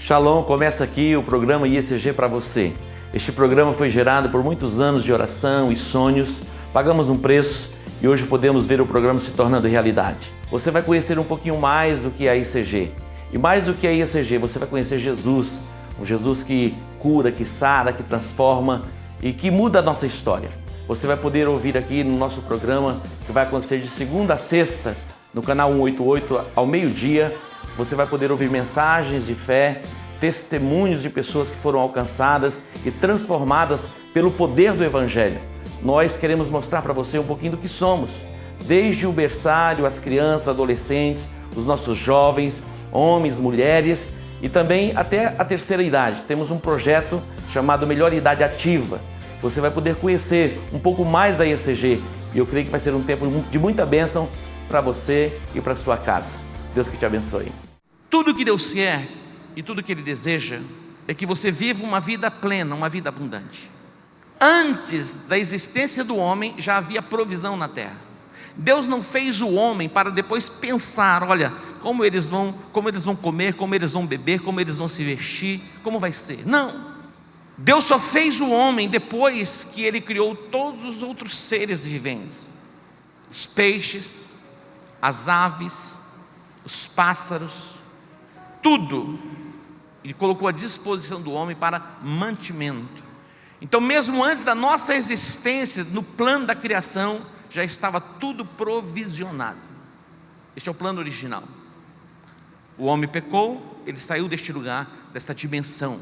Shalom, começa aqui o programa IECG para você. Este programa foi gerado por muitos anos de oração e sonhos. Pagamos um preço e hoje podemos ver o programa se tornando realidade. Você vai conhecer um pouquinho mais do que é a IECG. E mais do que a IECG, você vai conhecer Jesus. Um Jesus que cura, que sara, que transforma e que muda a nossa história. Você vai poder ouvir aqui no nosso programa, que vai acontecer de segunda a sexta, no canal 188 ao meio-dia. Você vai poder ouvir mensagens de fé, testemunhos de pessoas que foram alcançadas e transformadas pelo poder do Evangelho. Nós queremos mostrar para você um pouquinho do que somos, desde o berçário, as crianças, adolescentes, os nossos jovens, homens, mulheres e também até a terceira idade. Temos um projeto chamado Melhor Idade Ativa. Você vai poder conhecer um pouco mais da IECG e eu creio que vai ser um tempo de muita bênção para você e para sua casa. Deus que te abençoe. Tudo que Deus quer e tudo que Ele deseja é que você viva uma vida plena, uma vida abundante. Antes da existência do homem já havia provisão na terra. Deus não fez o homem para depois pensar, olha, como eles vão comer, como eles vão beber, como eles vão se vestir, como vai ser. Não. Deus só fez o homem depois que Ele criou todos os outros seres viventes. Os peixes, as aves, os pássaros, tudo Ele colocou à disposição do homem para mantimento. Então mesmo antes da nossa existência, no plano da criação, já estava tudo provisionado. Este é o plano original. O homem pecou, ele saiu deste lugar, desta dimensão.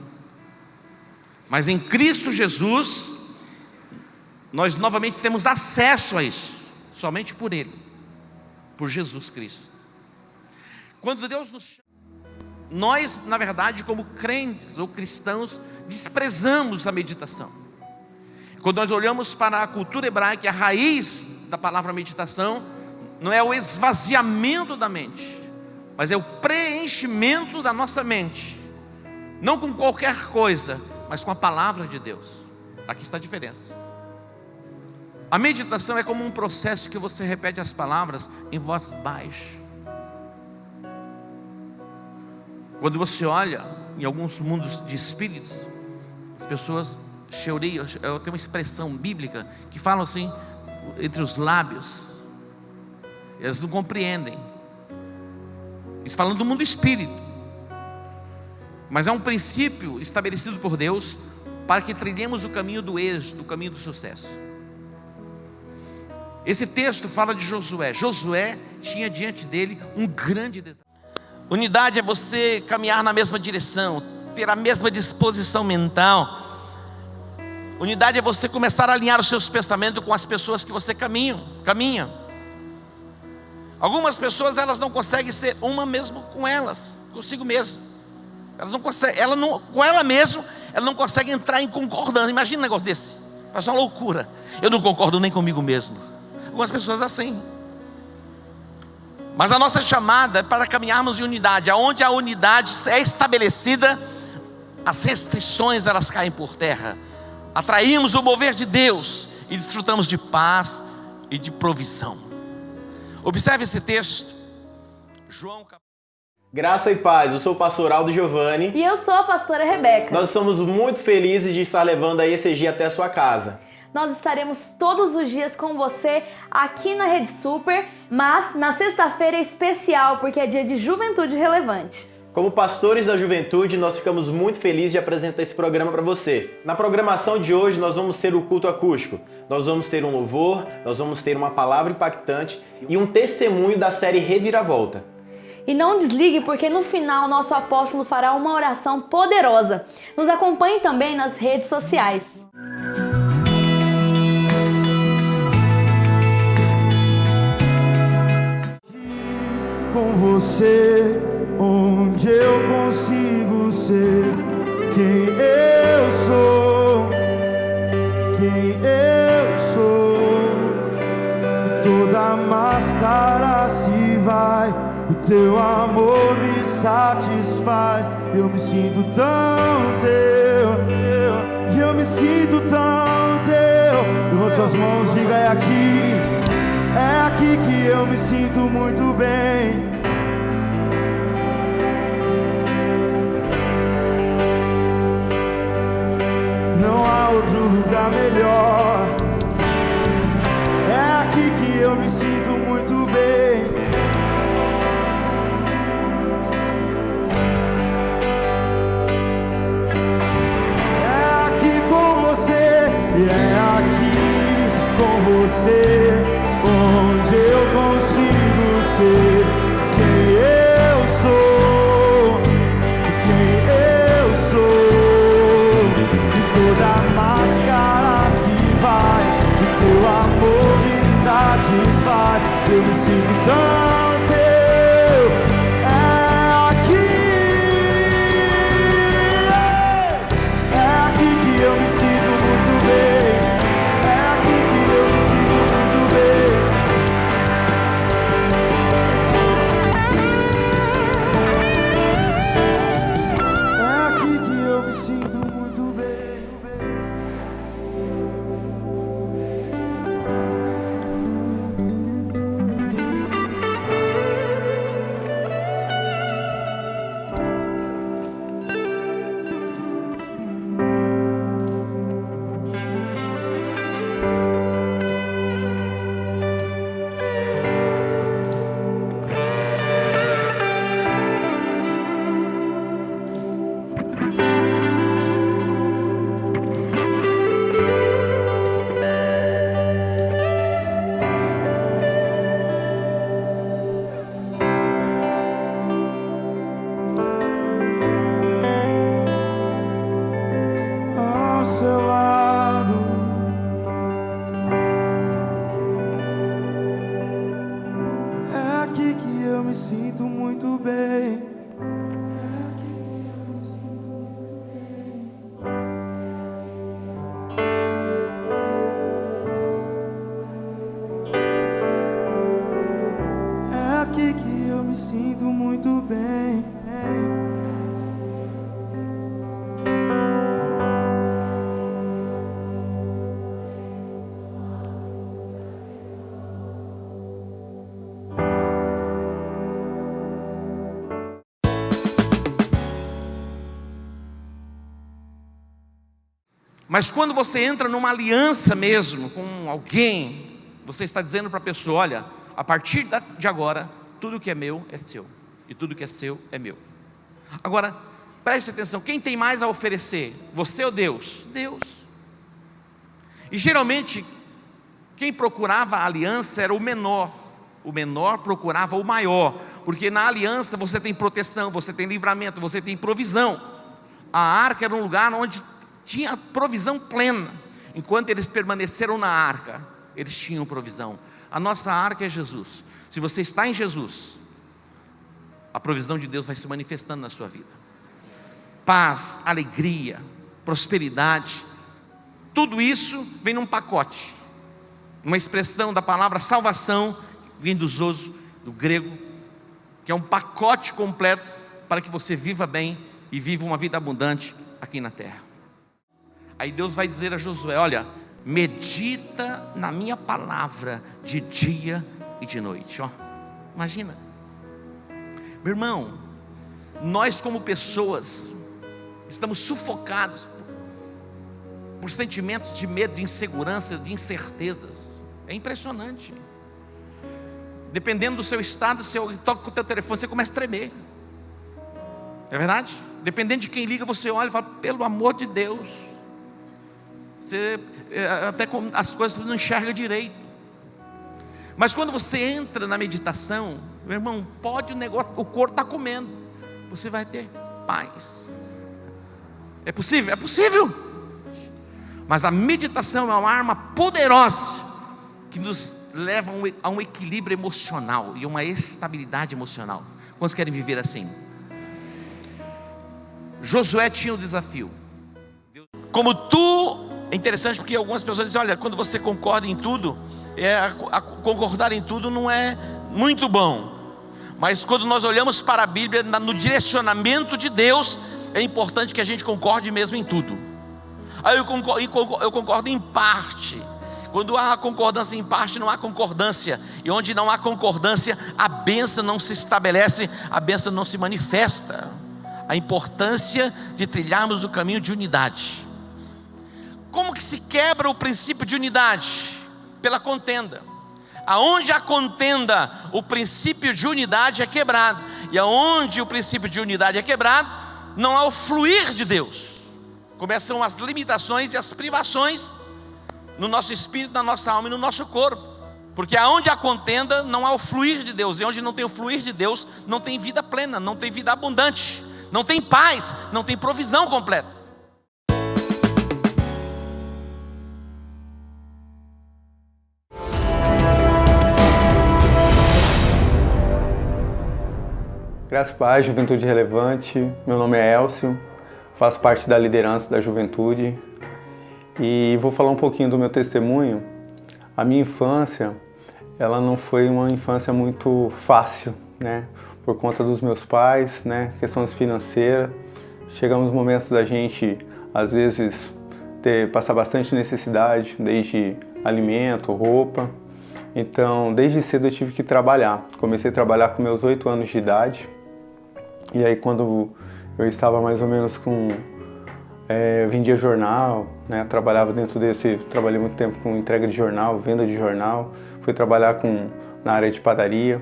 Mas em Cristo Jesus, nós novamente temos acesso a isso, somente por Ele, por Jesus Cristo. Quando Deus nos chama, nós, na verdade, como crentes ou cristãos, desprezamos a meditação. Quando nós olhamos para a cultura hebraica, a raiz da palavra meditação não é o esvaziamento da mente, mas é o preenchimento da nossa mente, não com qualquer coisa, mas com a palavra de Deus. Aqui está a diferença. A meditação é como um processo que você repete as palavras em voz baixa. Quando você olha em alguns mundos de espíritos, as pessoas cheireiam, tem uma expressão bíblica que fala assim, entre os lábios, elas não compreendem. Isso falando do mundo espírito. Mas é um princípio estabelecido por Deus para que trilhemos o caminho do êxito, o caminho do sucesso. Esse texto fala de Josué. Josué tinha diante dele um grande desafio. Unidade é você caminhar na mesma direção, ter a mesma disposição mental. Unidade é você começar a alinhar os seus pensamentos com as pessoas que você caminha. Algumas pessoas, elas não conseguem ser uma mesmo com elas, consigo mesmo. Elas não conseguem, com ela mesma, ela não consegue entrar em concordância. Imagina um negócio desse, faz uma loucura. Eu não concordo nem comigo mesmo. Algumas pessoas assim. Mas a nossa chamada é para caminharmos em unidade. Aonde a unidade é estabelecida, as restrições elas caem por terra. Atraímos o mover de Deus e desfrutamos de paz e de provisão. Observe esse texto. João. Graça e paz, eu sou o pastor Aldo Giovanni. E eu sou a pastora Rebeca. Nós estamos muito felizes de estar levando a IECG até a sua casa. Nós estaremos todos os dias com você aqui na Rede Super, mas na sexta-feira é especial, porque é dia de Juventude Relevante. Como pastores da juventude, nós ficamos muito felizes de apresentar esse programa para você. Na programação de hoje, nós vamos ter o culto acústico. Nós vamos ter um louvor, nós vamos ter uma palavra impactante e um testemunho da série Reviravolta. E não desligue, porque no final nosso apóstolo fará uma oração poderosa. Nos acompanhe também nas redes sociais. Com você, onde eu consigo ser quem eu sou, toda máscara se vai, o teu amor me satisfaz, eu me sinto tão teu, eu me sinto tão teu. Levante suas mãos, diga: é aqui que eu me sinto muito bem. Mas quando você entra numa aliança mesmo com alguém, você está dizendo para a pessoa: olha, a partir de agora, tudo que é meu é seu, e tudo que é seu é meu. Agora, preste atenção, quem tem mais a oferecer? Você ou Deus? Deus. E geralmente, quem procurava a aliança era o menor procurava o maior, porque na aliança você tem proteção, você tem livramento, você tem provisão. A arca era um lugar onde tinha provisão plena. Enquanto eles permaneceram na arca, eles tinham provisão. A nossa arca é Jesus. Se você está em Jesus, a provisão de Deus vai se manifestando na sua vida. Paz, alegria, prosperidade, tudo isso vem num pacote. Uma expressão da palavra salvação, vindo do grego, que é um pacote completo para que você viva bem e viva uma vida abundante aqui na terra. Aí Deus vai dizer a Josué: olha, medita na minha palavra de dia e de noite. Ó, imagina, meu irmão, nós como pessoas estamos sufocados por sentimentos de medo, de insegurança, de incertezas. É impressionante. Dependendo do seu estado, você toca com o teu telefone, você começa a tremer. É verdade? Dependendo de quem liga, você olha e fala: pelo amor de Deus. Você, até as coisas você não enxerga direito. Mas quando você entra na meditação, meu irmão, pode o corpo está comendo, você vai ter paz. É possível? É possível. Mas a meditação é uma arma poderosa que nos leva a um equilíbrio emocional e uma estabilidade emocional. Quantos querem viver assim? Josué tinha um desafio. Como tu, é interessante porque algumas pessoas dizem: olha, quando você concorda em tudo, concordar em tudo não é muito bom. Mas quando nós olhamos para a Bíblia, no direcionamento de Deus, é importante que a gente concorde mesmo em tudo. Aí eu concordo em parte. Quando há concordância em parte, não há concordância. E onde não há concordância, a bênção não se estabelece, a bênção não se manifesta. A importância de trilharmos o caminho de unidade. Como que se quebra o princípio de unidade? Pela contenda. Aonde há contenda, o princípio de unidade é quebrado. E aonde o princípio de unidade é quebrado, não há o fluir de Deus. Começam as limitações e as privações no nosso espírito, na nossa alma e no nosso corpo. Porque aonde há contenda, não há o fluir de Deus. E onde não tem o fluir de Deus, não tem vida plena, não tem vida abundante, não tem paz, não tem provisão completa. Graças a Paz, Juventude Relevante. Meu nome é Elcio, faço parte da liderança da Juventude e vou falar um pouquinho do meu testemunho. A minha infância, ela não foi uma infância muito fácil, né? Por conta dos meus pais, né? Questões financeiras. Chegamos momentos da gente, às vezes, passar bastante necessidade, desde alimento, roupa. Então, desde cedo eu tive que trabalhar. Comecei a trabalhar com meus 8 anos de idade. E aí, quando eu estava mais ou menos vendia jornal, né? Trabalhei muito tempo com entrega de jornal, venda de jornal. Fui trabalhar na área de padaria.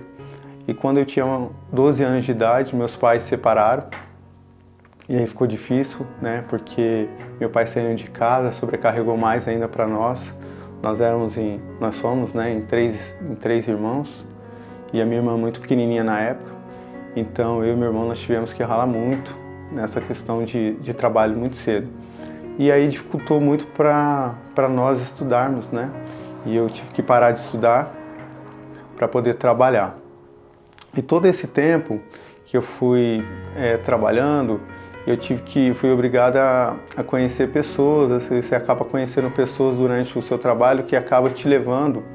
E quando eu tinha 12 anos de idade, meus pais se separaram. E aí ficou difícil, né? Porque meu pai saiu de casa, sobrecarregou mais ainda para nós. Nós somos, né, em três irmãos. E a minha irmã muito pequenininha na época. Então eu e meu irmão nós tivemos que ralar muito nessa questão de trabalho muito cedo. E aí dificultou muito para nós estudarmos, né? E eu tive que parar de estudar para poder trabalhar. E todo esse tempo que eu fui trabalhando, fui obrigado a conhecer pessoas. Você acaba conhecendo pessoas durante o seu trabalho que acaba te levando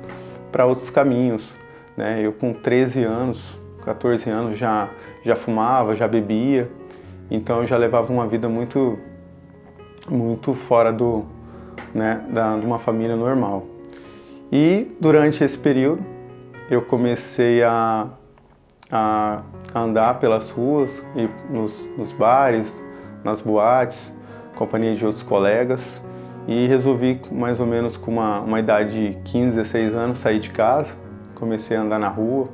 para outros caminhos, né? Eu com 13 anos, 14 anos já fumava, já bebia, então eu já levava uma vida muito fora de uma família normal. E durante esse período eu comecei a andar pelas ruas, e nos bares, nas boates, companhia de outros colegas, e resolvi, mais ou menos com uma idade de 15, 16 anos, sair de casa. Comecei a andar na rua,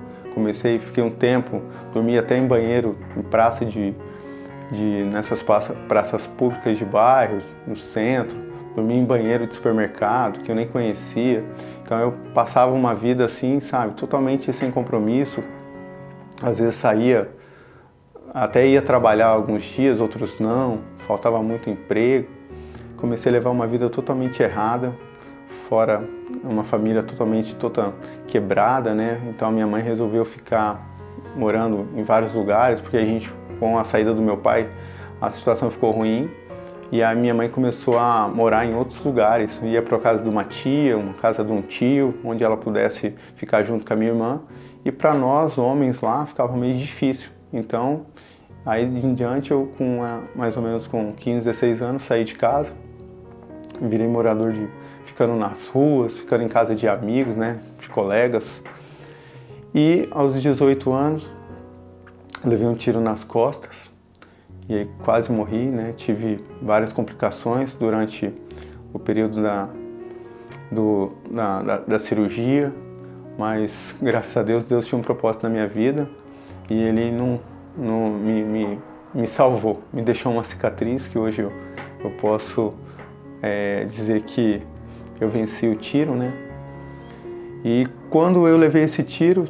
fiquei um tempo, dormia até em banheiro, em praça nessas praças públicas de bairros, no centro, dormia em banheiro de supermercado, que eu nem conhecia. Então eu passava uma vida assim, sabe, totalmente sem compromisso. Às vezes saía, até ia trabalhar alguns dias, outros não, faltava muito emprego. Comecei a levar uma vida totalmente errada, fora uma família totalmente quebrada, né? Então a minha mãe resolveu ficar morando em vários lugares, porque com a saída do meu pai, a situação ficou ruim. E a minha mãe começou a morar em outros lugares, ia para a casa de uma tia, uma casa de um tio, onde ela pudesse ficar junto com a minha irmã. E para nós, homens lá, ficava meio difícil. Então, aí em diante, eu mais ou menos com 15, 16 anos, saí de casa, virei morador ficando nas ruas, ficando em casa de amigos, né, de colegas. E aos 18 anos, levei um tiro nas costas. E aí quase morri, né? Tive várias complicações durante o período da cirurgia, mas graças a Deus, Deus tinha um propósito na minha vida e Ele me salvou, me deixou uma cicatriz que hoje eu posso dizer que eu venci o tiro, né? E quando eu levei esse tiro,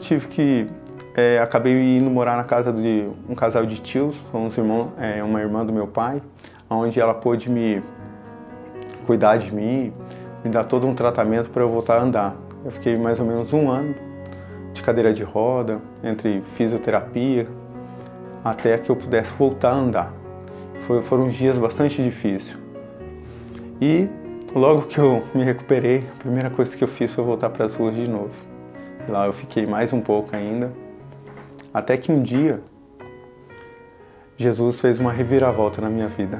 acabei indo morar na casa de um casal de tios, uma irmã do meu pai, onde ela pôde me cuidar de mim, me dar todo um tratamento para eu voltar a andar. Eu fiquei mais ou menos 1 ano de cadeira de roda, entre fisioterapia, até que eu pudesse voltar a andar. Foram dias bastante difíceis. E logo que eu me recuperei, a primeira coisa que eu fiz foi voltar para as ruas de novo. Lá eu fiquei mais um pouco ainda. Até que um dia, Jesus fez uma reviravolta na minha vida.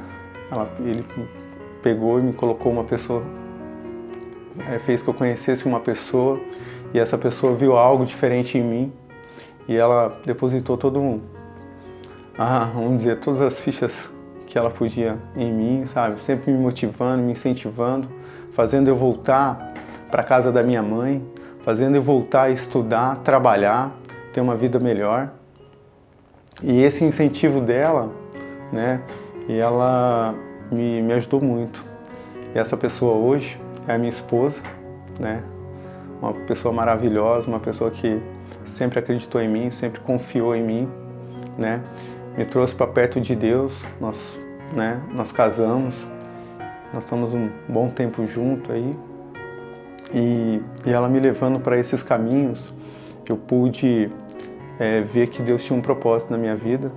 Ele pegou e me colocou uma pessoa, fez que eu conhecesse uma pessoa, e essa pessoa viu algo diferente em mim, e ela depositou vamos dizer, todas as fichas que ela podia em mim, sabe? Sempre me motivando, me incentivando, fazendo eu voltar para a casa da minha mãe, fazendo eu voltar a estudar, trabalhar, ter uma vida melhor. E esse incentivo dela, né, e ela me ajudou muito. E essa pessoa hoje é a minha esposa, né, uma pessoa maravilhosa, uma pessoa que sempre acreditou em mim, sempre confiou em mim, né, me trouxe para perto de Deus. Nós casamos, nós estamos um bom tempo junto aí, e ela me levando para esses caminhos, eu pude ver que Deus tinha um propósito na minha vida,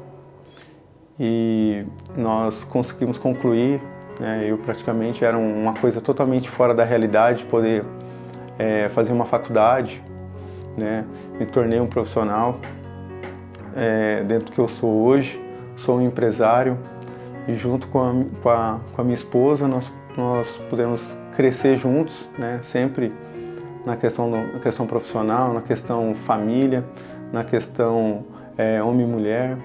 e nós conseguimos concluir, né? Eu praticamente era uma coisa totalmente fora da realidade, poder fazer uma faculdade, né? Me tornei um profissional dentro do que eu sou hoje, sou um empresário, e junto com a minha esposa nós pudemos crescer juntos, né? Sempre na questão profissional, na questão família, na questão homem e mulher.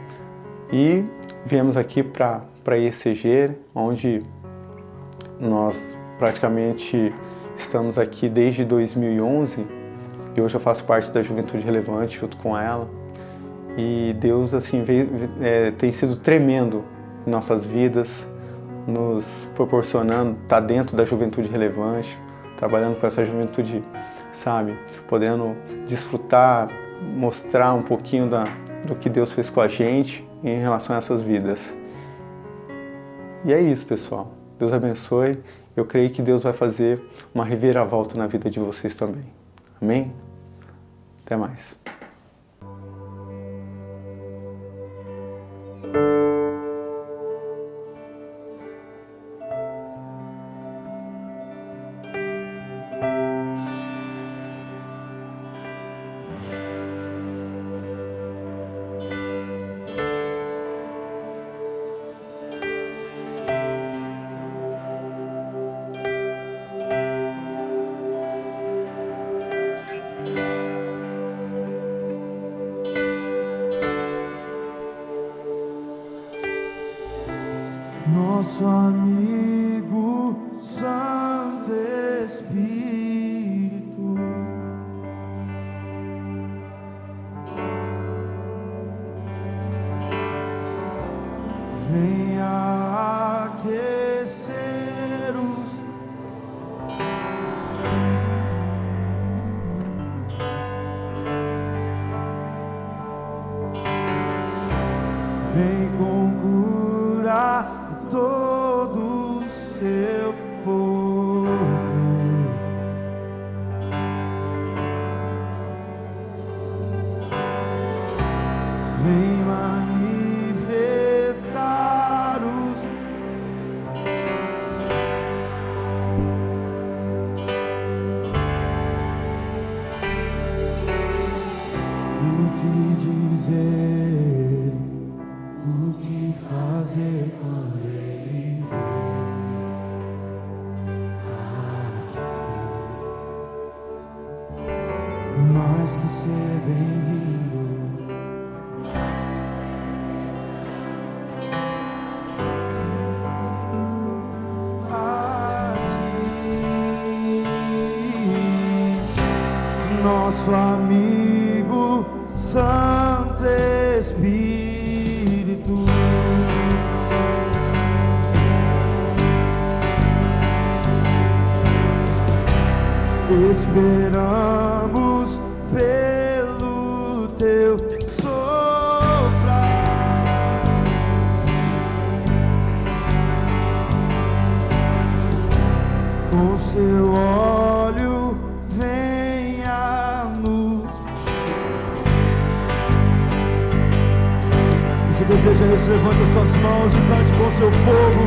E viemos aqui para ECG, onde nós praticamente estamos aqui desde 2011, e hoje eu faço parte da Juventude Relevante junto com ela. E Deus assim tem sido tremendo em nossas vidas, nos proporcionando estar dentro da Juventude Relevante, trabalhando com essa juventude, sabe, podendo desfrutar, mostrar um pouquinho do que Deus fez com a gente em relação a essas vidas. E é isso, pessoal. Deus abençoe. Eu creio que Deus vai fazer uma reviravolta na vida de vocês também. Amém? Até mais. nosso amigo Santo Espírito. Venha aquecer os vem com cura todo o seu poder. Vem manifestar os o que dizer, o que fazer quando ele vem aqui. Mais que ser bem-vindo, aqui. Nosso amigo Santo Espírito. Esperamos pelo teu soprar. Com seu óleo venha nos. Se você deseja isso, levante suas mãos e cante com seu fogo.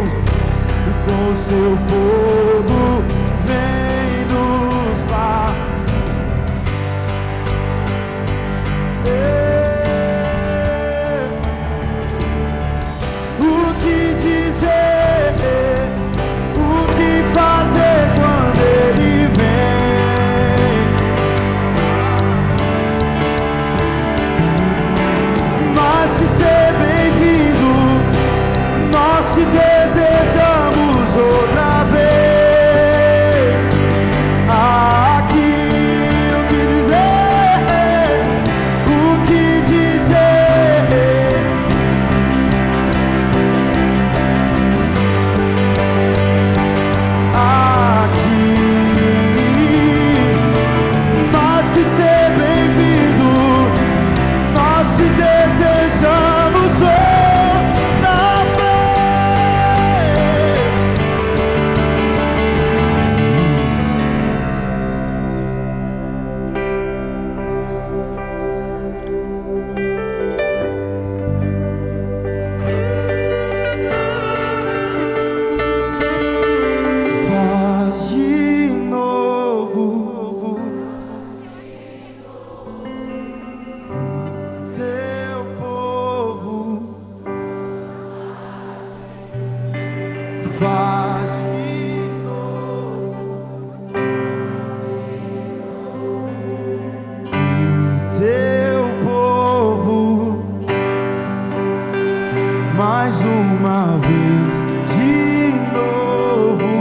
E com seu fogo vem nos bar. O que dizer, o que fazer quando ele vem? Mais que ser bem-vindo, nós te desejamos outra vez. Aqui o que dizer, o que dizer? Aqui, mais que ser bem-vindo, nós te desejamos outra vez. Faz de novo teu povo. Faz de novo teu povo. Mais uma vez de novo.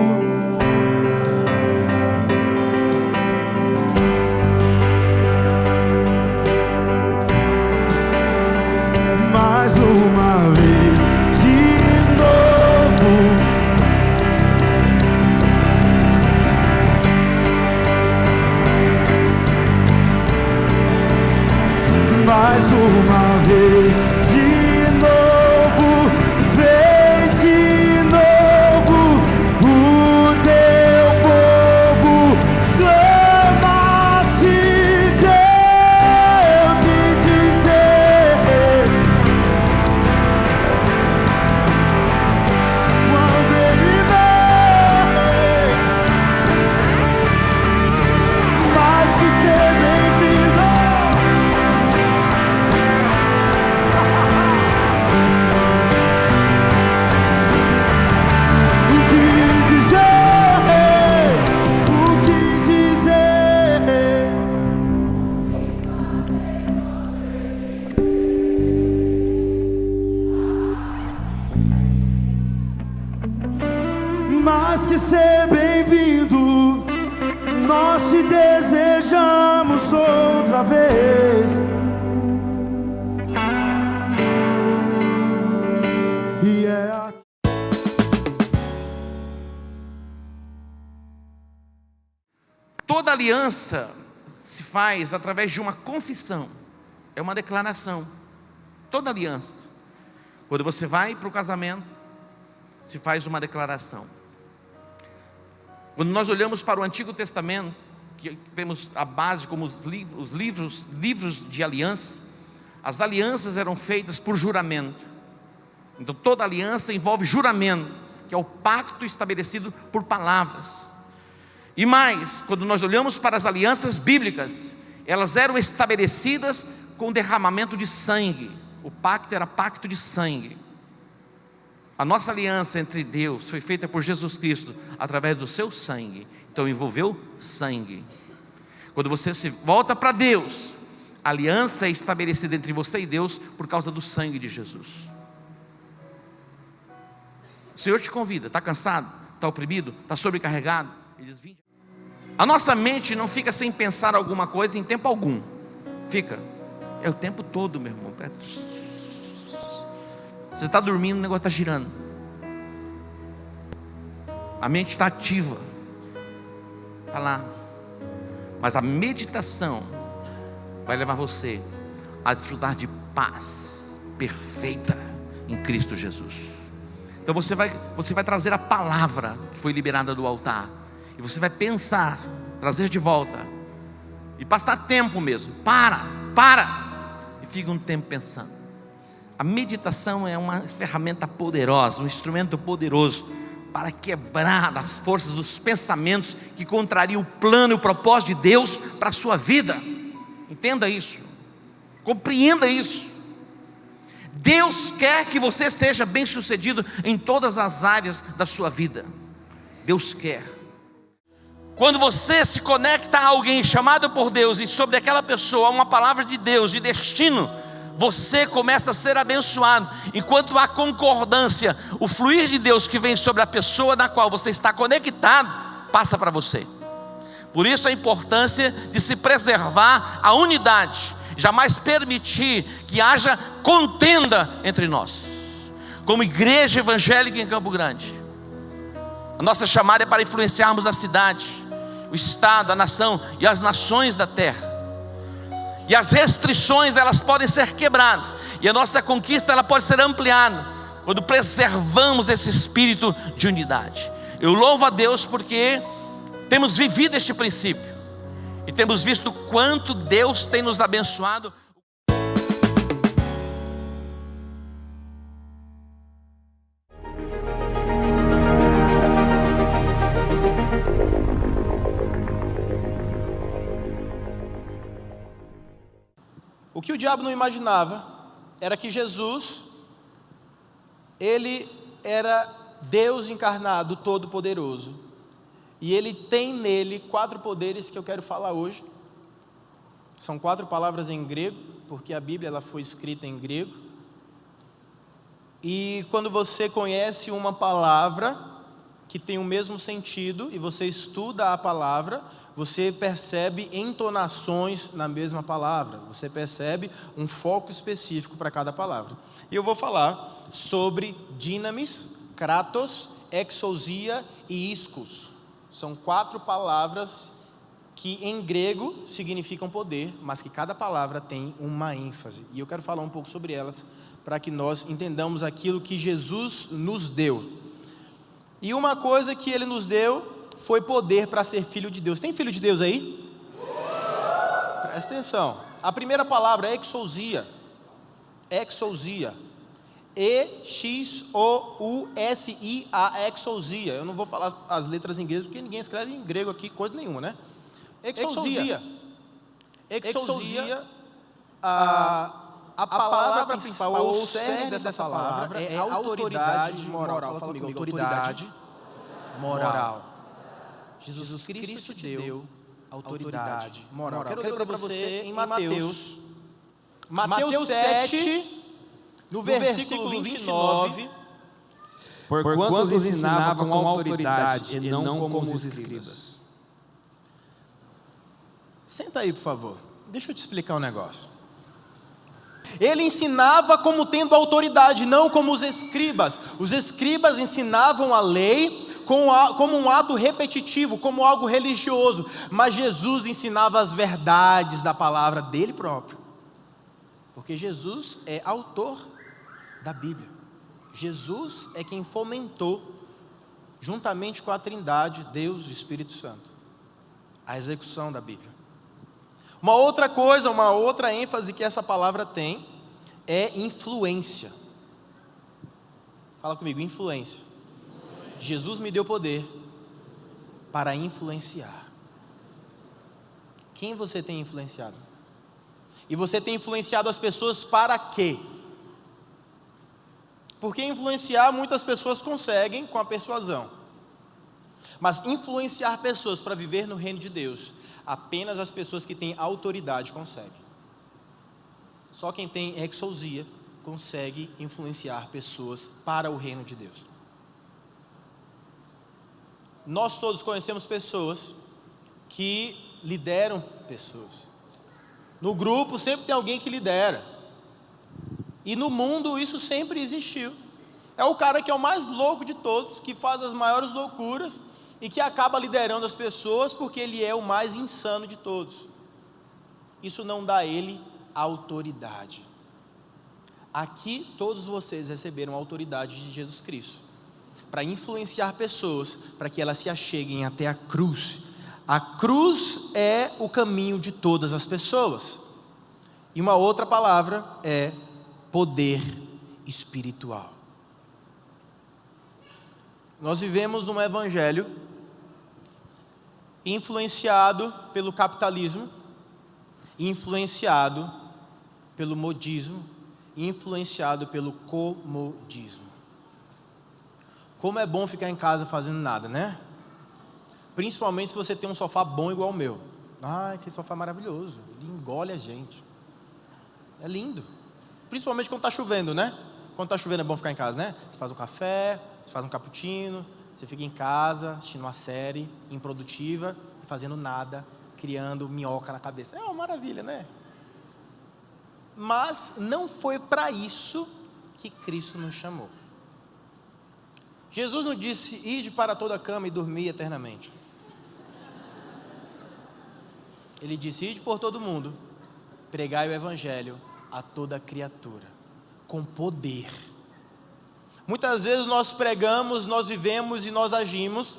Mais uma vez de novo. mais que ser bem-vindo, nós te desejamos outra vez. E é Toda aliança se faz através de uma confissão, é uma declaração. Toda aliança, quando você vai para o casamento, se faz uma declaração. Quando nós olhamos para o Antigo Testamento, que temos a base como os livros de aliança, as alianças eram feitas por juramento. Então toda aliança envolve juramento, que é o pacto estabelecido por palavras. E mais, quando nós olhamos para as alianças bíblicas, elas eram estabelecidas com derramamento de sangue. O pacto era pacto de sangue. A nossa aliança entre Deus foi feita por Jesus Cristo através do seu sangue. Então envolveu sangue. Quando você se volta para Deus, a aliança é estabelecida entre você e Deus por causa do sangue de Jesus. O Senhor te convida. Está cansado? Está oprimido? Está sobrecarregado? Ele diz: vinde. A nossa mente não fica sem pensar alguma coisa em tempo algum. Fica. É o tempo todo, meu irmão. Você está dormindo, o negócio está girando. A mente está ativa. Está lá. Mas a meditação vai levar você a desfrutar de paz perfeita em Cristo Jesus. Então você vai trazer a palavra que foi liberada do altar. E você vai pensar, trazer de volta. E passar tempo mesmo. Para. E fica um tempo pensando. A meditação é uma ferramenta poderosa, um instrumento poderoso para quebrar as forças dos pensamentos que contrariam o plano e o propósito de Deus para a sua vida. Entenda isso. Compreenda isso. Deus quer que você seja bem-sucedido em todas as áreas da sua vida. Deus quer. Quando você se conecta a alguém chamado por Deus e sobre aquela pessoa uma palavra de Deus, de destino, você começa a ser abençoado. Enquanto há concordância, o fluir de Deus que vem sobre a pessoa na qual você está conectado, passa para você. Por isso a importância de se preservar a unidade, jamais permitir que haja contenda entre nós. Como igreja evangélica em Campo Grande, a nossa chamada é para influenciarmos a cidade, o estado, a nação e as nações da terra. E as restrições, elas podem ser quebradas, e a nossa conquista, ela pode ser ampliada quando preservamos esse espírito de unidade. Eu louvo a Deus porque temos vivido este princípio e temos visto quanto Deus tem nos abençoado. O que o diabo não imaginava era que Jesus, ele era Deus encarnado, todo-poderoso. E ele tem nele 4 poderes que eu quero falar hoje. São 4 palavras em grego, porque a Bíblia ela foi escrita em grego. E quando você conhece uma palavra que tem o mesmo sentido, e você estuda a palavra, você percebe entonações na mesma palavra, você percebe um foco específico para cada palavra. E eu vou falar sobre dinamis, kratos, exousia e ischus. São 4 palavras que em grego significam poder, mas que cada palavra tem uma ênfase. E eu quero falar um pouco sobre elas, para que nós entendamos aquilo que Jesus nos deu. E uma coisa que Ele nos deu foi poder para ser filho de Deus. Tem filho de Deus aí? Presta atenção. A primeira palavra é exousia. Exousia. E-X-O-U-S-I-A, exousia. Eu não vou falar as letras em grego, porque ninguém escreve em grego aqui coisa nenhuma, né? Exousia. Exousia. A palavra principal, ou o cerne dessa palavra, é autoridade moral. Fala comigo, autoridade moral. Jesus Cristo te deu autoridade moral. Quero ler para você em Mateus 7, no versículo 29, porquanto os ensinava com autoridade e não como os escribas. Senta aí, por favor. Deixa eu te explicar um negócio. Ele ensinava como tendo autoridade, não como os escribas. Os escribas ensinavam a lei como um ato repetitivo, como algo religioso. Mas Jesus ensinava as verdades da palavra dele próprio. Porque Jesus é autor da Bíblia. Jesus é quem fomentou, juntamente com a Trindade, Deus e Espírito Santo, a execução da Bíblia. Uma outra coisa, uma outra ênfase que essa palavra tem é influência. Fala comigo, influência. Jesus me deu poder para influenciar. Quem você tem influenciado? E você tem influenciado as pessoas para quê? Porque influenciar muitas pessoas conseguem com a persuasão. Mas influenciar pessoas para viver no reino de Deus, apenas as pessoas que têm autoridade conseguem. Só quem tem exousia consegue influenciar pessoas para o reino de Deus. Nós todos conhecemos pessoas que lideram pessoas. No grupo sempre tem alguém que lidera. E no mundo isso sempre existiu. É o cara que é o mais louco de todos, que faz as maiores loucuras e que acaba liderando as pessoas porque ele é o mais insano de todos. Isso não dá a ele autoridade. Aqui todos vocês receberam a autoridade de Jesus Cristo para influenciar pessoas, para que elas se acheguem até a cruz. A cruz é o caminho de todas as pessoas. E uma outra palavra é poder espiritual. Nós vivemos num evangelho influenciado pelo capitalismo, influenciado pelo modismo, influenciado pelo comodismo. Como é bom ficar em casa fazendo nada, né? Principalmente se você tem um sofá bom igual o meu. Ai, que sofá maravilhoso, ele engole a gente. É lindo. Principalmente quando está chovendo, né? Quando está chovendo é bom ficar em casa, né? Você faz um café, você faz um cappuccino, você fica em casa assistindo uma série improdutiva, fazendo nada, criando minhoca na cabeça. É uma maravilha, né? Mas não foi para isso que Cristo nos chamou. Jesus não disse, ide para toda a cama e dormir eternamente. Ele disse, ide por todo mundo, pregai o evangelho a toda criatura, com poder. Muitas vezes nós pregamos, nós vivemos e nós agimos,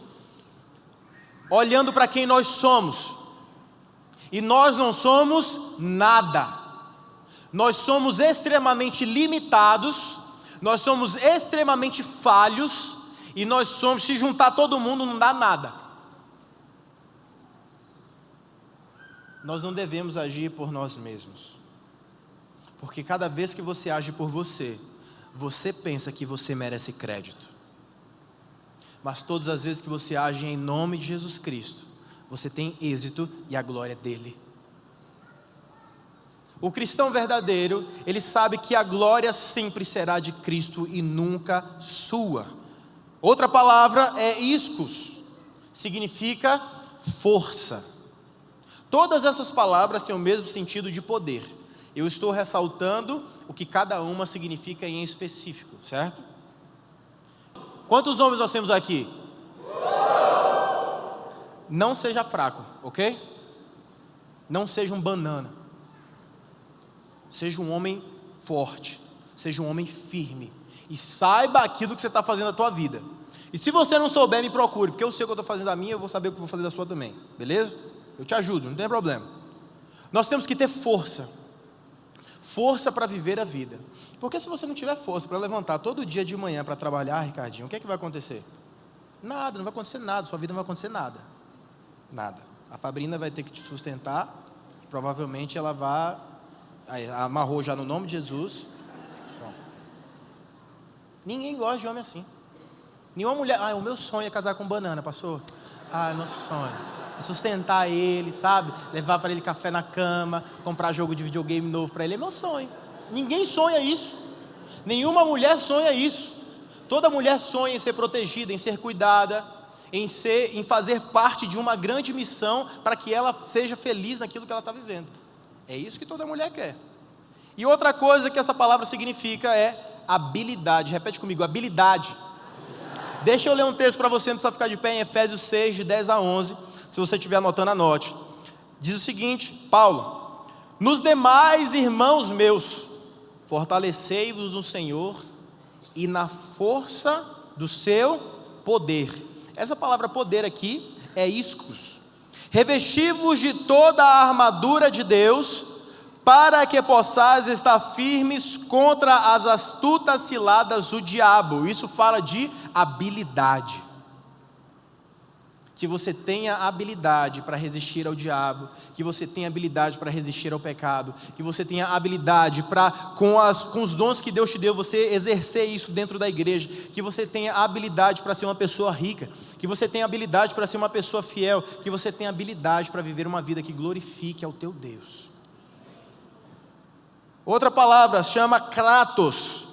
olhando para quem nós somos. E nós não somos nada. Nós somos extremamente limitados, nós somos extremamente falhos, e nós somos, se juntar todo mundo não dá nada. Nós não devemos agir por nós mesmos. Porque cada vez que você age por você, você pensa que você merece crédito. Mas todas as vezes que você age em nome de Jesus Cristo, você tem êxito e a glória dele. O cristão verdadeiro, ele sabe que a glória sempre será de Cristo e nunca sua. Outra palavra é ischus, significa força. Todas essas palavras têm o mesmo sentido de poder. Eu estou ressaltando o que cada uma significa em específico, certo? Quantos homens nós temos aqui? Não seja fraco, ok? Não seja um banana. Seja um homem forte, seja um homem firme. E saiba aquilo que você está fazendo na tua vida. E se você não souber, me procure, porque eu sei o que eu estou fazendo da minha, eu vou saber o que eu vou fazer da sua também, beleza? Eu te ajudo, não tem problema. Nós temos que ter força. Força para viver a vida. Porque se você não tiver força para levantar todo dia de manhã para trabalhar, Ricardinho, o que é que vai acontecer? Nada, não vai acontecer nada, sua vida não vai acontecer nada. Nada. A Fabrina vai ter que te sustentar, e provavelmente ela vai, amarrou já no nome de Jesus. Pronto. Ninguém gosta de homem assim. Nenhuma mulher, o meu sonho é casar com banana, pastor. Meu sonho. Sustentar ele, sabe? Levar para ele café na cama, comprar jogo de videogame novo para ele, é meu sonho. Ninguém sonha isso. Nenhuma mulher sonha isso. Toda mulher sonha em ser protegida, em ser cuidada, em fazer parte de uma grande missão para que ela seja feliz naquilo que ela está vivendo. É isso que toda mulher quer. E outra coisa que essa palavra significa é habilidade. Repete comigo, habilidade. Deixa eu ler um texto para você, não precisa ficar de pé, em Efésios 6, de 10 a 11. Se você estiver anotando, anote. Diz o seguinte, Paulo: nos demais, irmãos meus, fortalecei-vos no Senhor e na força do seu poder. Essa palavra poder aqui é iscos. Revesti-vos de toda a armadura de Deus, para que possais estar firmes contra as astutas ciladas do diabo. Isso fala de habilidade. Que você tenha habilidade para resistir ao diabo, que você tenha habilidade para resistir ao pecado, que você tenha habilidade para, com os dons que Deus te deu, você exercer isso dentro da igreja, que você tenha habilidade para ser uma pessoa rica, que você tenha habilidade para ser uma pessoa fiel, que você tenha habilidade para viver uma vida que glorifique ao teu Deus. Outra palavra chama kratos.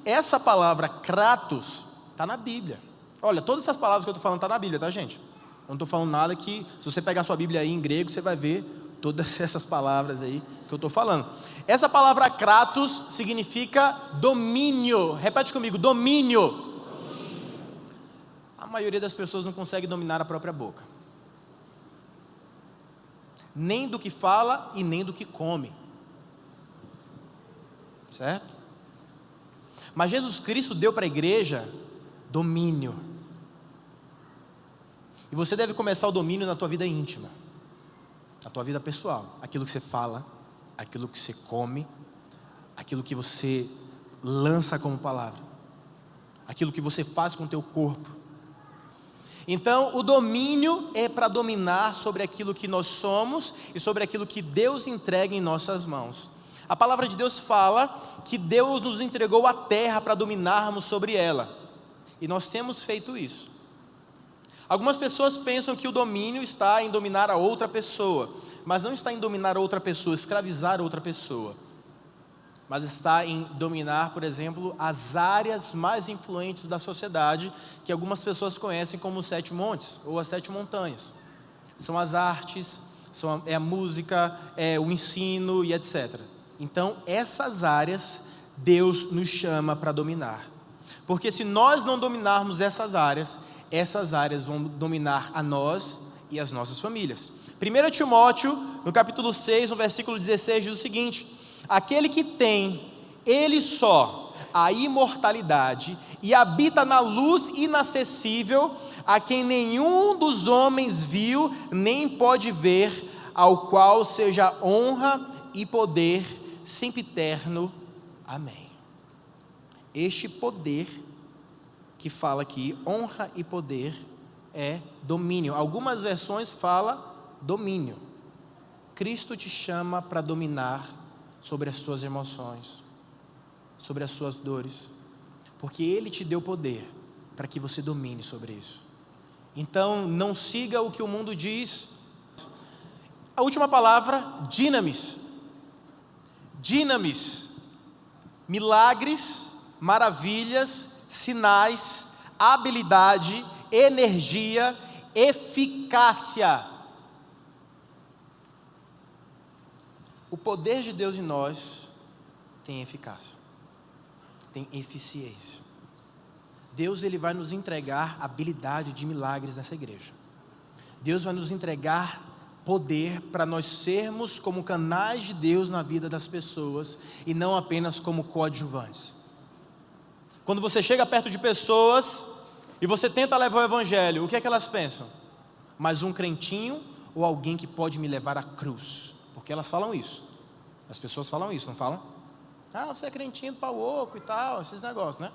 Essa palavra kratos está na Bíblia. Olha, todas essas palavras que eu estou falando estão na Bíblia, tá, gente? Eu não estou falando nada que, se você pegar sua Bíblia aí em grego, você vai ver todas essas palavras aí que eu estou falando. Essa palavra kratos significa domínio. Repete comigo, domínio. A maioria das pessoas não consegue dominar a própria boca. Nem do que fala e nem do que come. Certo? Mas Jesus Cristo deu para a igreja domínio. E você deve começar o domínio na tua vida íntima, na tua vida pessoal. Aquilo que você fala, aquilo que você come, aquilo que você lança como palavra, aquilo que você faz com o teu corpo. Então, o domínio é para dominar sobre aquilo que nós somos e sobre aquilo que Deus entrega em nossas mãos. A palavra de Deus fala que Deus nos entregou a terra para dominarmos sobre ela. E nós temos feito isso. Algumas pessoas pensam que o domínio está em dominar a outra pessoa, mas não está em dominar outra pessoa, escravizar outra pessoa, mas está em dominar, por exemplo, as áreas mais influentes da sociedade, que algumas pessoas conhecem como os 7 montes, ou as 7 montanhas. São as artes, é a música, é o ensino e etc. Então, essas áreas, Deus nos chama para dominar. Porque se nós não dominarmos essas áreas vão dominar a nós e as nossas famílias. 1 Timóteo, no capítulo 6, no versículo 16, diz o seguinte: aquele que tem, ele só, a imortalidade e habita na luz inacessível, a quem nenhum dos homens viu, nem pode ver, ao qual seja honra e poder sempre eterno. Amém. Este poder que fala aqui, honra e poder, é domínio. Algumas versões falam domínio. Cristo te chama para dominar sobre as suas emoções, sobre as suas dores, porque Ele te deu poder para que você domine sobre isso. Então, não siga o que o mundo diz. A última palavra, dinamis. Dinamis, milagres, maravilhas, sinais, habilidade, energia, eficácia. O poder de Deus em nós tem eficácia, tem eficiência. Deus, Ele vai nos entregar habilidade de milagres nessa igreja. Deus vai nos entregar poder para nós sermos como canais de Deus na vida das pessoas e não apenas como coadjuvantes. Quando você chega perto de pessoas e você tenta levar o evangelho, o que é que elas pensam? Mais um crentinho ou alguém que pode me levar à cruz? Porque elas falam isso. As pessoas falam isso, não falam? Ah, você é crentinho do pau oco e tal, esses negócios, né?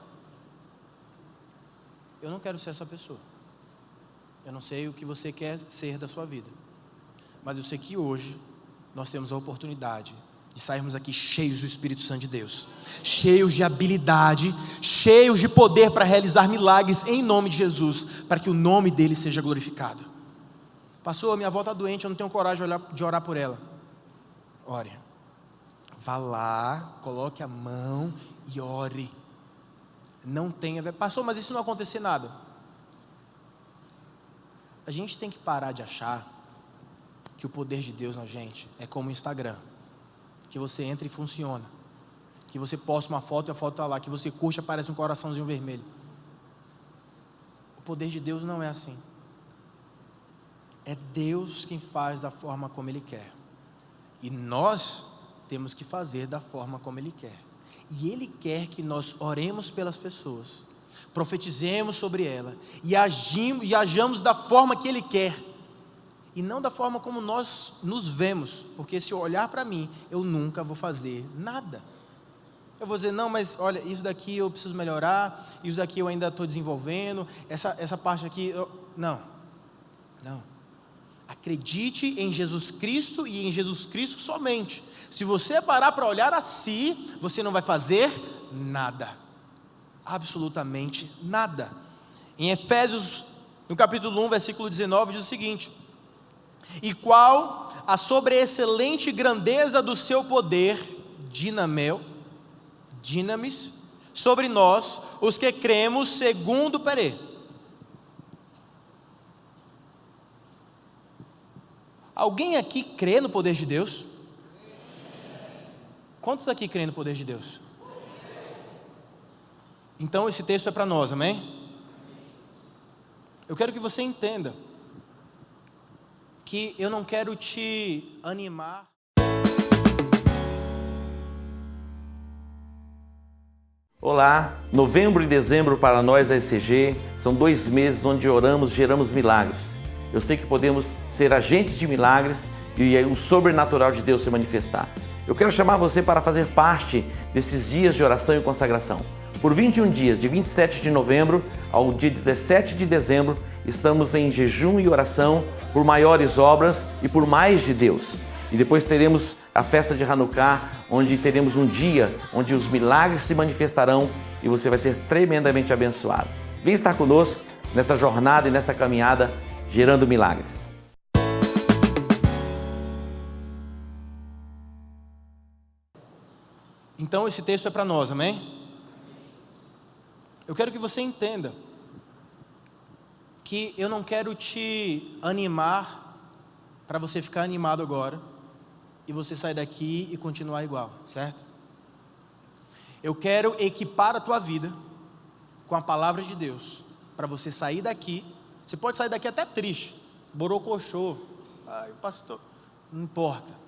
Eu não quero ser essa pessoa. Eu não sei o que você quer ser da sua vida, mas eu sei que hoje nós temos a oportunidade de sairmos aqui cheios do Espírito Santo de Deus, cheios de habilidade, cheios de poder para realizar milagres em nome de Jesus, para que o nome dele seja glorificado. Pastor, minha avó está doente, eu não tenho coragem de orar por ela. Ore, vá lá, coloque a mão e ore. Não tem a ver. Pastor, mas isso não acontecer nada. A gente tem que parar de achar que o poder de Deus na gente é como o Instagram, que você entra e funciona, que você posta uma foto e a foto está lá, que você curte e aparece um coraçãozinho vermelho. O poder de Deus não é assim. É Deus quem faz da forma como Ele quer, e nós temos que fazer da forma como Ele quer. E Ele quer que nós oremos pelas pessoas, profetizemos sobre ela e hajamos da forma que Ele quer, e não da forma como nós nos vemos, porque se eu olhar para mim, eu nunca vou fazer nada. Eu vou dizer, não, mas olha, isso daqui eu preciso melhorar, isso daqui eu ainda estou desenvolvendo, essa parte aqui, não. Acredite em Jesus Cristo e em Jesus Cristo somente. Se você parar para olhar a si, você não vai fazer nada, absolutamente nada. Em Efésios, no capítulo 1, versículo 19, diz o seguinte: e qual a sobreexcelente grandeza do seu poder, dinamis, sobre nós, os que cremos segundo, alguém aqui crê no poder de Deus? Quantos aqui creem no poder de Deus? Então esse texto é para nós, amém? Eu quero que você entenda que eu não quero te animar. Olá, novembro e dezembro para nós da ECG são 2 meses onde oramos, geramos milagres. Eu sei que podemos ser agentes de milagres e o sobrenatural de Deus se manifestar. Eu quero chamar você para fazer parte desses dias de oração e consagração. Por 21 dias, de 27 de novembro ao dia 17 de dezembro, estamos em jejum e oração por maiores obras e por mais de Deus. E depois teremos a festa de Hanukkah, onde teremos um dia onde os milagres se manifestarão e você vai ser tremendamente abençoado. Vem estar conosco nesta jornada e nesta caminhada gerando milagres. Então esse texto é para nós, amém? Eu quero que você entenda que eu não quero te animar para você ficar animado agora e você sair daqui e continuar igual, certo? Eu quero equipar a tua vida com a palavra de Deus para você sair daqui. Você pode sair daqui até triste, borocochô, ai pastor, não importa.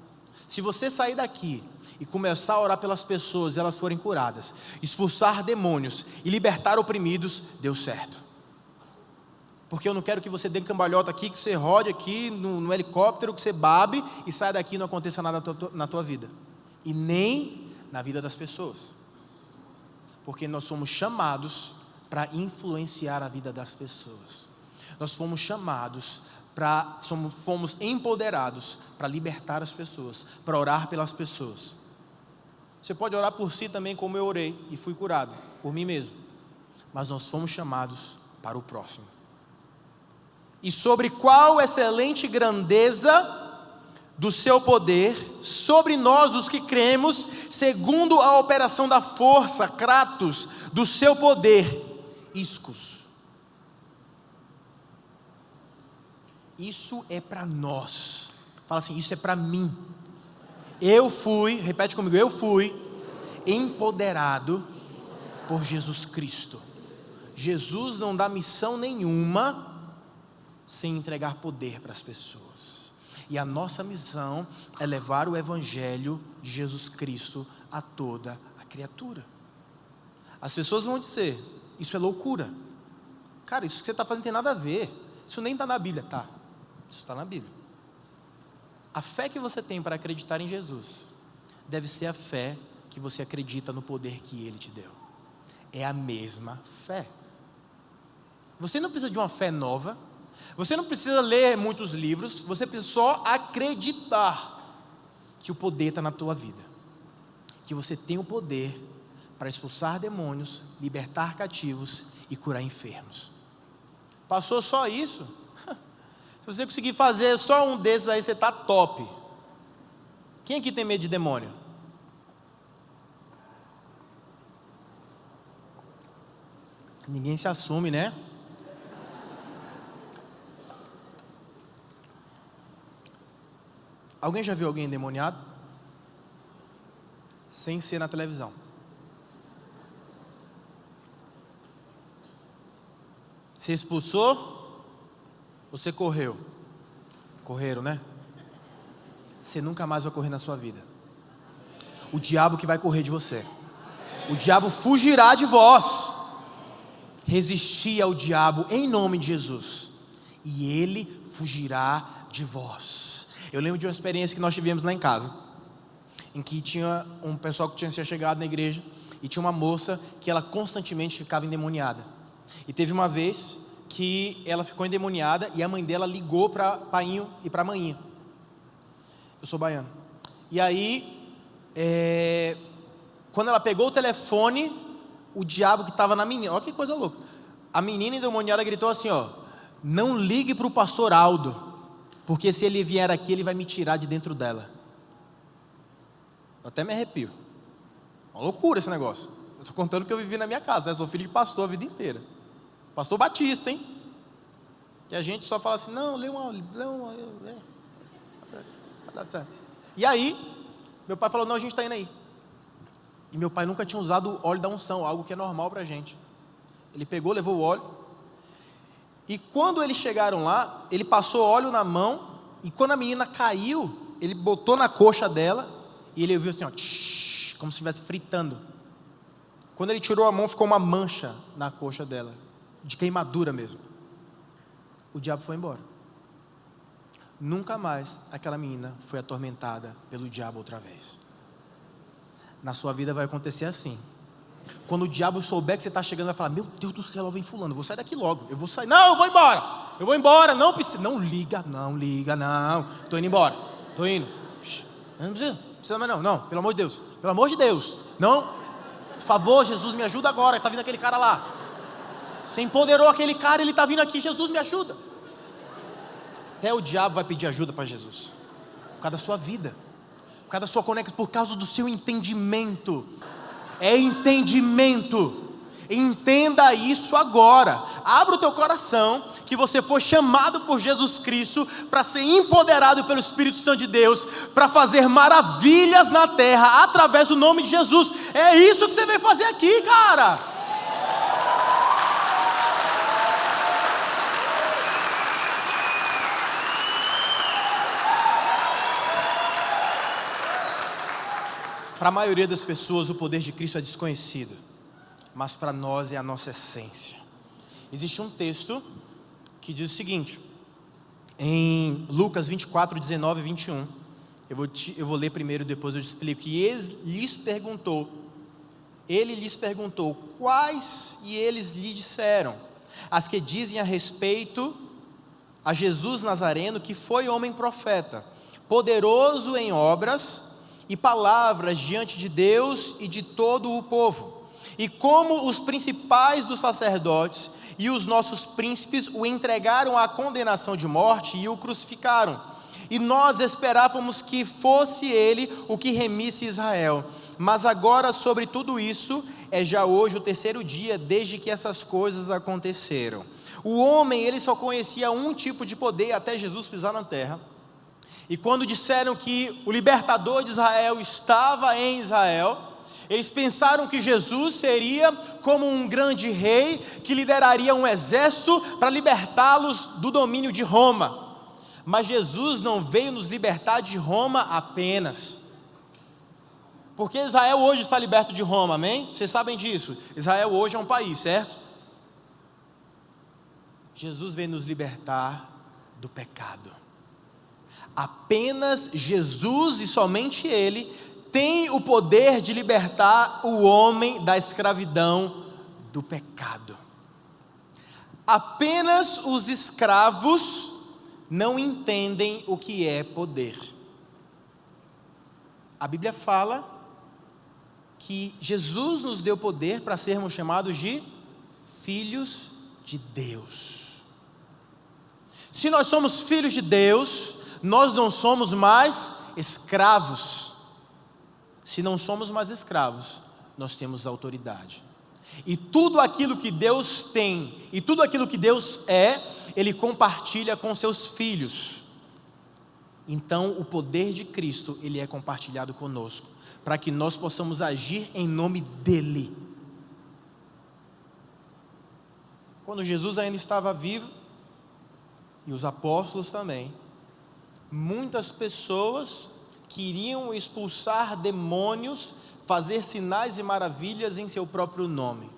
Se você sair daqui e começar a orar pelas pessoas e elas forem curadas, expulsar demônios e libertar oprimidos, deu certo. Porque eu não quero que você dê cambalhota aqui, que você rode aqui no helicóptero, que você babe e saia daqui e não aconteça nada na tua vida. E nem na vida das pessoas. Porque nós somos chamados para influenciar a vida das pessoas. Nós fomos chamados fomos empoderados para libertar as pessoas, para orar pelas pessoas. Você pode orar por si também, como eu orei e fui curado, por mim mesmo. Mas nós fomos chamados para o próximo. E sobre qual excelente grandeza do seu poder, sobre nós os que cremos, segundo a operação da força, kratos, do seu poder, iscos. Isso é para nós. Fala assim, isso é para mim. Eu fui, repete comigo, eu fui empoderado por Jesus Cristo. Jesus não dá missão nenhuma sem entregar poder para as pessoas. E a nossa missão é levar o evangelho de Jesus Cristo a toda a criatura. As pessoas vão dizer, isso é loucura. Cara, isso que você está fazendo não tem nada a ver. Isso nem está na Bíblia, tá? Isso está na Bíblia. A fé que você tem para acreditar em Jesus deve ser a fé que você acredita no poder que Ele te deu. É a mesma fé. Você não precisa de uma fé nova. Você não precisa ler muitos livros. Você precisa só acreditar que o poder está na tua vida. Que você tem o poder para expulsar demônios, libertar cativos e curar enfermos. Passou só isso? Se você conseguir fazer só um desses aí, você está top. Quem aqui tem medo de demônio? Ninguém se assume, né? Alguém já viu alguém endemoniado? Sem ser na televisão. Você expulsou? Você correu? Correram, né? Você nunca mais vai correr na sua vida. O diabo que vai correr de você. O diabo fugirá de vós. Resisti ao diabo em nome de Jesus, e ele fugirá de vós. Eu lembro de uma experiência que nós tivemos lá em casa, em que tinha um pessoal que tinha chegado na igreja, e tinha uma moça que ela constantemente ficava endemoniada. E teve uma vez que ela ficou endemoniada, e a mãe dela ligou para painho e para maninha. Eu sou baiano. E aí, quando ela pegou o telefone, o diabo que estava na menina, olha que coisa louca. A menina endemoniada gritou assim, ó: não ligue para o pastor Aldo, porque se ele vier aqui, ele vai me tirar de dentro dela. Eu até me arrepio. Uma loucura esse negócio. Eu estou contando o que eu vivi na minha casa, né? Eu sou filho de pastor a vida inteira. Pastor Batista, hein? Que a gente só fala assim, não, lê uma vai dar certo. E aí, meu pai falou, não, a gente está indo aí. E meu pai nunca tinha usado o óleo da unção, algo que é normal pra gente. Ele pegou, levou o óleo. E quando eles chegaram lá, ele passou óleo na mão. E quando a menina caiu, ele botou na coxa dela. E ele ouviu assim, ó, tsh, como se estivesse fritando. Quando ele tirou a mão, ficou uma mancha na coxa dela, de queimadura mesmo. O diabo foi embora. Nunca mais aquela menina foi atormentada pelo diabo outra vez. Na sua vida vai acontecer assim. Quando o diabo souber que você está chegando, vai falar, meu Deus do céu, vem fulano, eu vou sair daqui logo, eu vou sair, não, eu vou embora, não precisa, não liga, estou indo embora, estou indo, não precisa mais não, pelo amor de Deus, não, por favor, Jesus me ajuda agora, está vindo aquele cara lá, você empoderou aquele cara, ele está vindo aqui, Jesus me ajuda. Até o diabo vai pedir ajuda para Jesus, por causa da sua vida, por causa da sua conexão, por causa do seu entendimento. É entendimento. Entenda isso agora. Abra o teu coração, que você foi chamado por Jesus Cristo para ser empoderado pelo Espírito Santo de Deus, para fazer maravilhas na terra através do nome de Jesus. É isso que você veio fazer aqui, cara. Para a maioria das pessoas o poder de Cristo é desconhecido, mas para nós é a nossa essência. Existe um texto que diz o seguinte, em Lucas 24, 19 e 21, eu vou ler primeiro, depois eu te explico. E ele lhes perguntou, quais, e eles lhe disseram, as que dizem a respeito a Jesus Nazareno, que foi homem profeta, poderoso em obras e palavras diante de Deus e de todo o povo, e como os principais dos sacerdotes e os nossos príncipes o entregaram à condenação de morte e o crucificaram, e nós esperávamos que fosse ele o que remisse Israel, mas agora sobre tudo isso é já hoje o terceiro dia desde que essas coisas aconteceram. O homem, ele só conhecia um tipo de poder até Jesus pisar na terra. E quando disseram que o libertador de Israel estava em Israel, eles pensaram que Jesus seria como um grande rei que lideraria um exército para libertá-los do domínio de Roma. Mas Jesus não veio nos libertar de Roma apenas, porque Israel hoje está liberto de Roma, amém? Vocês sabem disso, Israel hoje é um país, certo? Jesus veio nos libertar do pecado. Apenas Jesus e somente Ele tem o poder de libertar o homem da escravidão do pecado. Apenas os escravos não entendem o que é poder. A Bíblia fala que Jesus nos deu poder para sermos chamados de filhos de Deus. Se nós somos filhos de Deus, nós não somos mais escravos. Se não somos mais escravos, nós temos autoridade. E tudo aquilo que Deus tem e tudo aquilo que Deus é, Ele compartilha com seus filhos. Então o poder de Cristo, Ele é compartilhado conosco, para que nós possamos agir em nome dEle. Quando Jesus ainda estava vivo, e os apóstolos também, muitas pessoas queriam expulsar demônios, fazer sinais e maravilhas em seu próprio nome.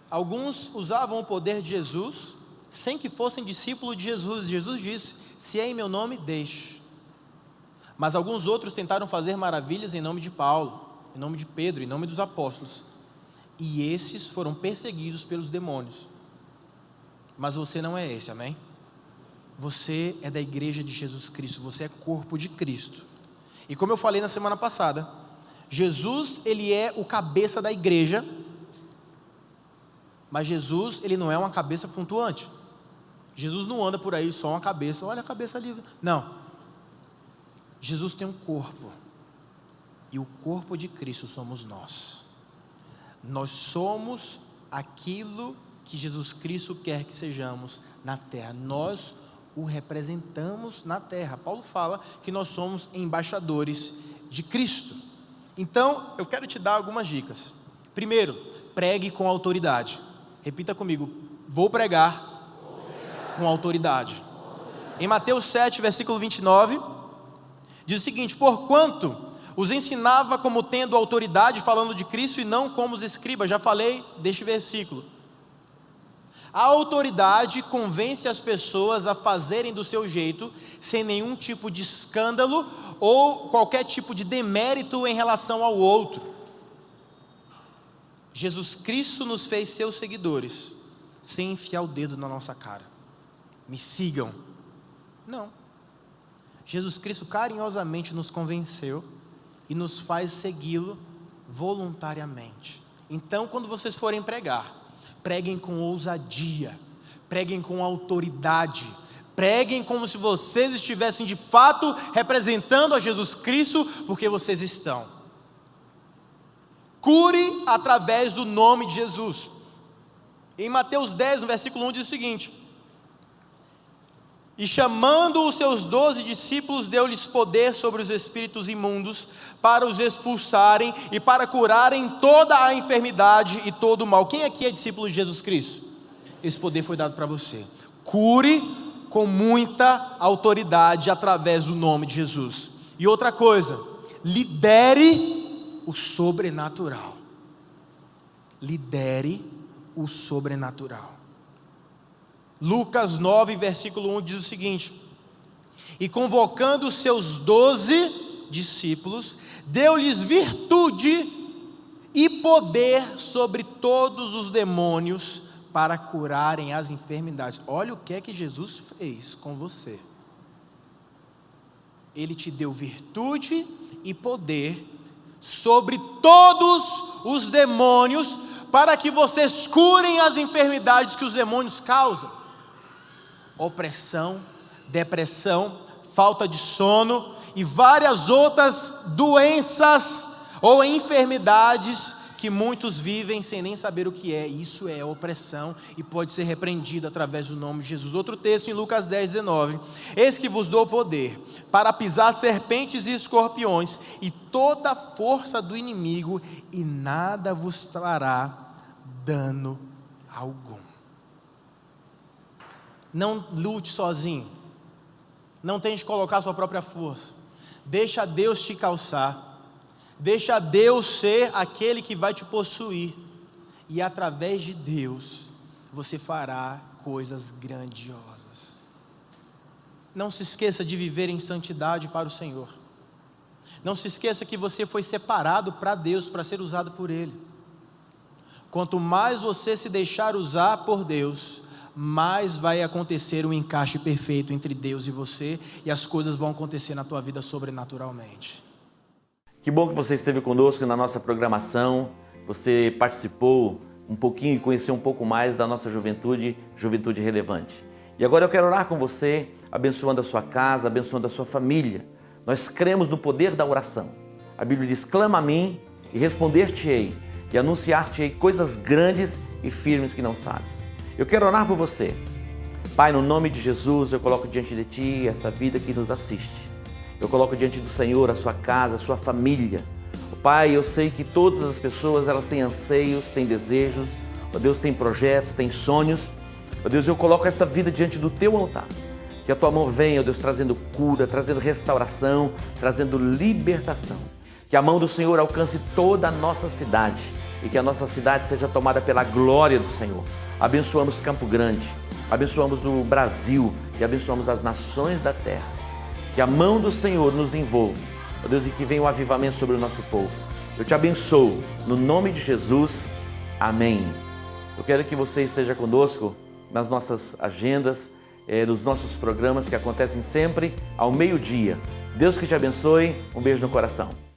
Alguns usavam o poder de Jesus, sem que fossem discípulos de Jesus. Jesus disse: se é em meu nome, deixe. Mas alguns outros tentaram fazer maravilhas em nome de Paulo, em nome de Pedro, em nome dos apóstolos. E esses foram perseguidos pelos demônios. Mas você não é esse, amém? Você é da igreja de Jesus Cristo, você é corpo de Cristo. E como eu falei na semana passada, Jesus, Ele é o cabeça da igreja, mas Jesus, Ele não é uma cabeça flutuante. Jesus não anda por aí só uma cabeça, olha a cabeça ali. Não. Jesus tem um corpo, e o corpo de Cristo somos nós. Nós somos aquilo que Jesus Cristo quer que sejamos na terra. Nós o representamos na terra. Paulo fala que nós somos embaixadores de Cristo. Então, eu quero te dar algumas dicas. Primeiro, pregue com autoridade. Repita comigo: vou pregar com autoridade. Em Mateus 7, versículo 29, diz o seguinte: porquanto os ensinava como tendo autoridade, falando de Cristo, e não como os escribas. Já falei deste versículo. A autoridade convence as pessoas a fazerem do seu jeito, sem nenhum tipo de escândalo ou qualquer tipo de demérito em relação ao outro. Jesus Cristo nos fez seus seguidores, sem enfiar o dedo na nossa cara. Me sigam. Não. Jesus Cristo carinhosamente nos convenceu e nos faz segui-lo voluntariamente. Então, quando vocês forem pregar, preguem com ousadia, preguem com autoridade, preguem como se vocês estivessem de fato representando a Jesus Cristo, porque vocês estão. Cure através do nome de Jesus. Em Mateus 10, no versículo 1, diz o seguinte: e chamando os seus 12 discípulos, deu-lhes poder sobre os espíritos imundos, para os expulsarem e para curarem toda a enfermidade e todo o mal. Quem aqui é discípulo de Jesus Cristo? Esse poder foi dado para você. Cure com muita autoridade através do nome de Jesus. E outra coisa, lidere o sobrenatural. Lidere o sobrenatural. Lucas 9, versículo 1 diz o seguinte: e convocando os seus 12 discípulos, deu-lhes virtude e poder sobre todos os demônios para curarem as enfermidades. Olha o que é que Jesus fez com você. Ele te deu virtude e poder sobre todos os demônios, para que vocês curem as enfermidades que os demônios causam. Opressão, depressão, falta de sono e várias outras doenças ou enfermidades que muitos vivem sem nem saber o que é. Isso é opressão e pode ser repreendido através do nome de Jesus. Outro texto em Lucas 10, 19: eis que vos dou poder para pisar serpentes e escorpiões e toda a força do inimigo, e nada vos trará dano algum. Não lute sozinho, não tente colocar sua própria força, deixa Deus te calçar, deixa Deus ser aquele que vai te possuir, e através de Deus, você fará coisas grandiosas. Não se esqueça de viver em santidade para o Senhor, não se esqueça que você foi separado para Deus, para ser usado por Ele. Quanto mais você se deixar usar por Deus, mais vai acontecer um encaixe perfeito entre Deus e você, e as coisas vão acontecer na tua vida sobrenaturalmente. Que bom que você esteve conosco na nossa programação, você participou um pouquinho e conheceu um pouco mais da nossa juventude, Juventude Relevante. E agora eu quero orar com você, abençoando a sua casa, abençoando a sua família. Nós cremos no poder da oração. A Bíblia diz: clama a mim e responder-te-ei e anunciar-te-ei coisas grandes e firmes que não sabes. Eu quero orar por você. Pai, no nome de Jesus, eu coloco diante de Ti esta vida que nos assiste. Eu coloco diante do Senhor a sua casa, a sua família. Pai, eu sei que todas as pessoas, elas têm anseios, têm desejos, ó Deus, têm projetos, têm sonhos. Ó Deus, eu coloco esta vida diante do Teu altar. Que a Tua mão venha, ó Deus, trazendo cura, trazendo restauração, trazendo libertação. Que a mão do Senhor alcance toda a nossa cidade e que a nossa cidade seja tomada pela glória do Senhor. Abençoamos Campo Grande, abençoamos o Brasil e abençoamos as nações da terra. Que a mão do Senhor nos envolva, ó Deus, e que venha o avivamento sobre o nosso povo. Eu te abençoo, no nome de Jesus, amém. Eu quero que você esteja conosco nas nossas agendas, nos nossos programas que acontecem sempre ao meio-dia. Deus que te abençoe, um beijo no coração.